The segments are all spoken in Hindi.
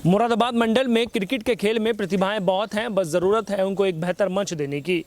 मुरादाबाद मंडल में क्रिकेट के खेल में प्रतिभाएं बहुत हैं, बस ज़रूरत है उनको एक बेहतर मंच देने की।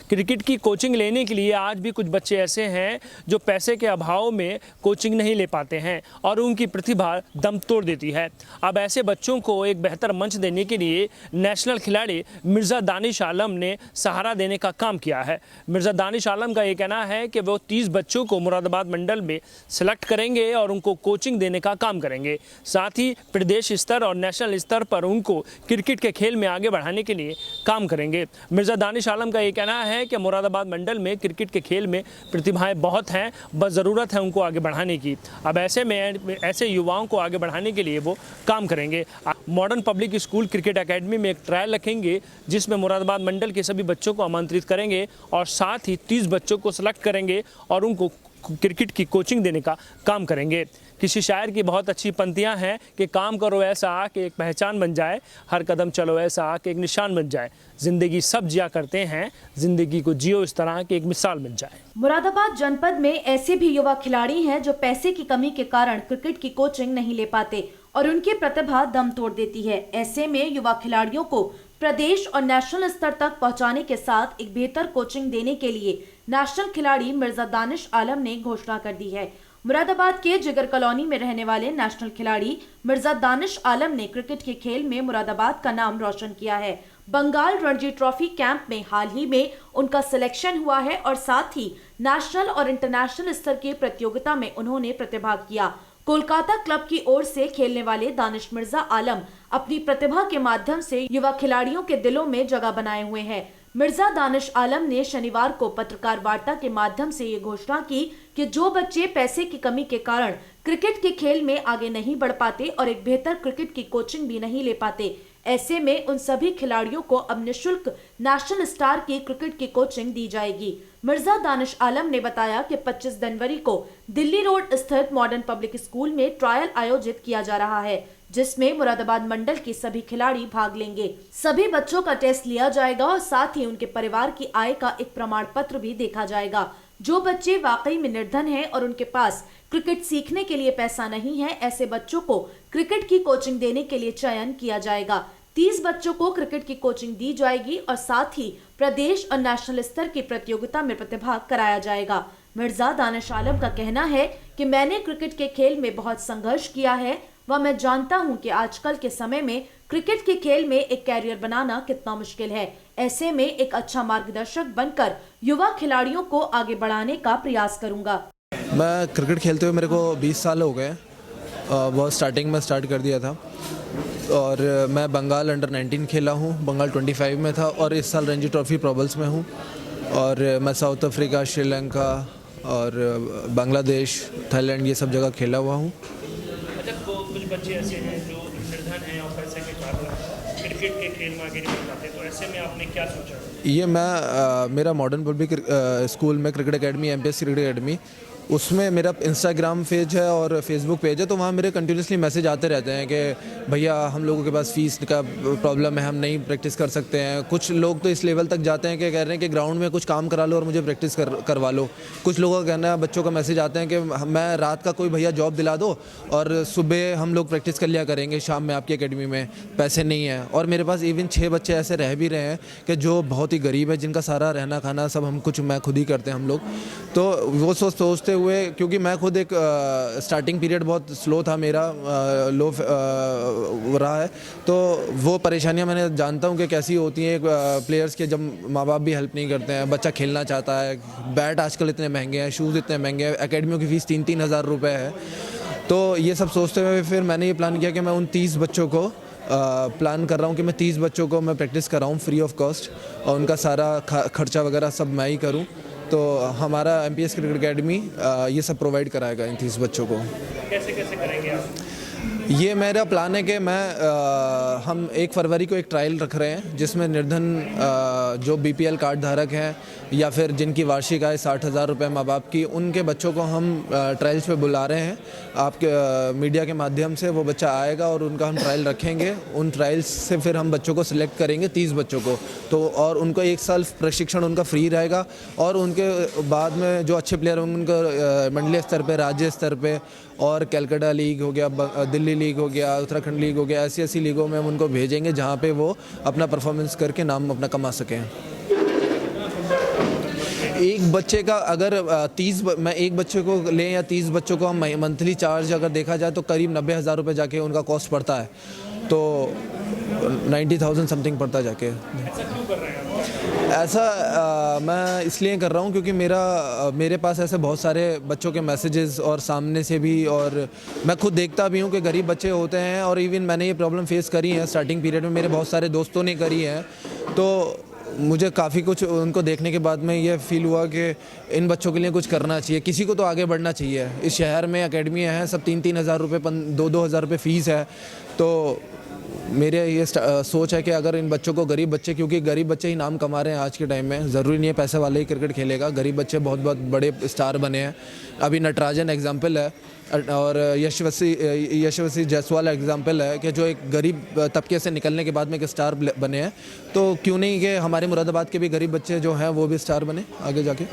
क्रिकेट की कोचिंग लेने के लिए आज भी कुछ बच्चे ऐसे हैं जो पैसे के अभाव में कोचिंग नहीं ले पाते हैं और उनकी प्रतिभा दम तोड़ देती है। अब ऐसे बच्चों को एक बेहतर मंच देने के लिए नेशनल खिलाड़ी मिर्ज़ा दानिश आलम ने सहारा देने का काम किया है। मिर्ज़ा दानिश आलम का ये कहना है कि वो 30 बच्चों को मुरादाबाद मंडल में सेलेक्ट करेंगे और उनको कोचिंग देने का काम करेंगे। साथ ही प्रदेश स्तर और नेशनल स्तर पर उनको क्रिकेट के खेल में आगे बढ़ाने के लिए काम करेंगे। मिर्ज़ा दानिश आलम का ये कहना है कि मुरादाबाद मंडल में क्रिकेट के खेल में प्रतिभाएं बहुत हैं, बस ज़रूरत है उनको आगे बढ़ाने की। अब ऐसे में ऐसे युवाओं को आगे बढ़ाने के लिए वो काम करेंगे। Modern public school cricket academy में एक ट्रायल रखेंगे जिसमें मुरादाबाद मंडल के सभी बच्चों को आमंत्रित करेंगे और साथ ही 30 बच्चों को सेलेक्ट करेंगे और उनको क्रिकेट की कोचिंग देने का काम करेंगे। किसी शायर की बहुत अच्छी पंक्तियां हैं कि काम करो ऐसा कि एक पहचान बन जाए, हर कदम चलो ऐसा कि एक निशान बन जाए। जिंदगी सब जिया करते हैं, जिंदगी को जियो इस तरह कि एक मिसाल बन जाए। मुरादाबाद जनपद में ऐसे भी युवा खिलाड़ी हैं जो पैसे की कमी के कारण क्रिकेट की कोचिंग नहीं ले पाते और उनकी प्रतिभा दम तोड़ देती है। ऐसे में युवा खिलाड़ियों को प्रदेश और नेशनल स्तर तक पहुंचाने के साथ एक बेहतर कोचिंग देने के लिए नेशनल खिलाड़ी मिर्जा दानिश आलम ने घोषणा कर दी है। मुरादाबाद के जिगर कॉलोनी में रहने वाले नेशनल खिलाड़ी मिर्जा दानिश आलम ने क्रिकेट के खेल में मुरादाबाद का नाम रोशन किया है। बंगाल रणजी ट्रॉफी कैंप में हाल ही में उनका सिलेक्शन हुआ है और साथ ही नेशनल और इंटरनेशनल स्तर की प्रतियोगिता में उन्होंने प्रतिभाग किया। कोलकाता क्लब की ओर से खेलने वाले दानिश मिर्जा आलम अपनी प्रतिभा के माध्यम से युवा खिलाड़ियों के दिलों में जगह बनाए हुए हैं। मिर्जा दानिश आलम ने शनिवार को पत्रकार वार्ता के माध्यम से ये घोषणा की कि जो बच्चे पैसे की कमी के कारण क्रिकेट के खेल में आगे नहीं बढ़ पाते और एक बेहतर क्रिकेट की कोचिंग भी नहीं ले पाते, ऐसे में उन सभी खिलाड़ियों को अब निःशुल्क नेशनल स्टार की क्रिकेट की कोचिंग दी जाएगी। मिर्जा दानिश आलम ने बताया कि 25 जनवरी को दिल्ली रोड स्थित मॉडर्न पब्लिक स्कूल में ट्रायल आयोजित किया जा रहा है जिसमें मुरादाबाद मंडल के सभी खिलाड़ी भाग लेंगे। सभी बच्चों का टेस्ट लिया जाएगा और साथ ही उनके परिवार की आय का एक प्रमाण पत्र भी देखा जाएगा। जो बच्चे वाकई में निर्धन हैं और उनके पास क्रिकेट सीखने के लिए पैसा नहीं है, ऐसे बच्चों को क्रिकेट की कोचिंग देने के लिए चयन किया जाएगा। 30 बच्चों को क्रिकेट की कोचिंग दी जाएगी और साथ ही प्रदेश और नेशनल स्तर की प्रतियोगिता में प्रतिभाग कराया जाएगा। मिर्जा दानिश आलम का कहना है कि मैंने क्रिकेट के खेल में बहुत संघर्ष किया है व मैं जानता हूं कि आजकल के समय में क्रिकेट के खेल में एक कैरियर बनाना कितना मुश्किल है। ऐसे में एक अच्छा मार्गदर्शक बनकर युवा खिलाड़ियों को आगे बढ़ाने का प्रयास करूंगा। मैं क्रिकेट खेलते हुए मेरे को 20 साल हो गए। बहुत स्टार्टिंग में स्टार्ट कर दिया था और मैं बंगाल अंडर 19 खेला हूँ, बंगाल 25 में था और इस साल रणजी ट्रॉफी प्रोबल्स में हूँ। और मैं साउथ अफ्रीका, श्रीलंका और बांग्लादेश, थाईलैंड ये सब जगह खेला हुआ हूँ। कुछ बच्चे ऐसे हैं जो निर्धन हैं और पैसे के कारण क्रिकेट के खेल में आगे नहीं बढ़ पाते, तो ऐसे में आपने क्या सोचा? ये मेरा मॉडर्न पब्लिक स्कूल में cricket academy, MPS cricket academy, उसमें मेरा इंस्टाग्राम पेज है और फेसबुक पेज है, तो वहाँ मेरे कंटिन्यूसली मैसेज आते रहते हैं कि भैया हम लोगों के पास फ़ीस का प्रॉब्लम है, हम नहीं प्रैक्टिस कर सकते हैं। कुछ लोग तो इस लेवल तक जाते हैं कि कह रहे हैं कि ग्राउंड में कुछ काम करा लो और मुझे प्रैक्टिस करवा लो। कुछ लोगों का कहना है, बच्चों का मैसेज आते हैं कि मैं रात का कोई भैया जॉब दिला दो और सुबह हम लोग प्रैक्टिस कर लिया करेंगे, शाम में आपकी अकेडमी में पैसे नहीं हैं। और मेरे पास इवन 6 बच्चे ऐसे रह भी रहे हैं कि जो बहुत ही गरीब है, जिनका सारा रहना खाना सब मैं खुद ही करते हैं हम लोग। तो वो सोचते हुए, क्योंकि मैं खुद एक स्टार्टिंग पीरियड बहुत स्लो था मेरा, लो रहा है, तो वो परेशानियां मैंने जानता हूं कि कैसी होती हैं प्लेयर्स के, जब माँ बाप भी हेल्प नहीं करते हैं, बच्चा खेलना चाहता है, बैट आजकल इतने महंगे हैं, शूज़ इतने महंगे हैं, एकेडमियों की फ़ीस 3-3 हज़ार रुपये है। तो ये सब सोचते हुए फिर मैंने ये प्लान किया कि मैं उन 30 बच्चों को प्लान कर रहा हूँ कि मैं 30 बच्चों को मैं प्रैक्टिस कर रहा हूँ फ्री ऑफ कॉस्ट और उनका सारा खर्चा वगैरह सब मैं ही करूँ। तो हमारा एमपीएस क्रिकेट एकेडमी ये सब प्रोवाइड कराएगा इन 30 बच्चों को। कैसे करेंगे आप? ये मेरा प्लान है कि हम 1 फरवरी को एक ट्रायल रख रहे हैं जिसमें निर्धन जो BPL कार्ड धारक हैं या फिर जिनकी वार्षिक आय 60,000 रुपये माँ बाप की, उनके बच्चों को हम ट्रायल्स पे बुला रहे हैं। आपके मीडिया के माध्यम से वो बच्चा आएगा और उनका हम ट्रायल रखेंगे। उन ट्रायल्स से फिर हम बच्चों को सिलेक्ट करेंगे, 30 बच्चों को, तो और उनको 1 साल प्रशिक्षण उनका फ्री रहेगा। और उनके बाद में जो अच्छे प्लेयर होंगे उनको मंडलीय स्तर पे, राज्य स्तर पे और कलकत्ता लीग हो गया, दिल्ली लीग हो गया, उत्तराखंड लीग हो गया, ऐसी लीगों में हम उनको भेजेंगे जहाँ पे वो अपना परफॉर्मेंस करके नाम अपना कमा सकें। एक बच्चे का अगर मैं एक बच्चे को लें या 30 बच्चों को हम मंथली चार्ज अगर देखा जाए तो करीब 90,000 रुपये जाके उनका कॉस्ट पड़ता है, तो 90,000 समथिंग पड़ता जाके। ऐसा मैं इसलिए कर रहा हूँ क्योंकि मेरे पास ऐसे बहुत सारे बच्चों के मैसेजेस और सामने से भी, और मैं खुद देखता भी हूँ कि गरीब बच्चे होते हैं, और इवन मैंने ये प्रॉब्लम फेस करी है स्टार्टिंग पीरियड में, मेरे बहुत सारे दोस्तों ने करी है। तो मुझे काफ़ी कुछ उनको देखने के बाद में ये फील हुआ कि इन बच्चों के लिए कुछ करना चाहिए, किसी को तो आगे बढ़ना चाहिए। इस शहर में अकेडमियाँ हैं, सब 3-3 हज़ार रुपये 2-2 हज़ार रुपये फ़ीस है। तो मेरे ये सोच है कि अगर इन बच्चों को, गरीब बच्चे, क्योंकि गरीब बच्चे ही नाम कमा रहे हैं आज के टाइम में, ज़रूरी नहीं है पैसे वाले ही क्रिकेट खेलेगा, गरीब बच्चे बहुत बहुत बड़े स्टार बने हैं। अभी नटराजन एग्जाम्पल है और यशस्वी जायसवाल एग्जाम्पल है कि जो एक गरीब तबके से निकलने के बाद में एक स्टार बने हैं। तो क्यों नहीं कि हमारे मुरादाबाद के भी गरीब बच्चे जो हैं वो भी स्टार बने आगे जाके।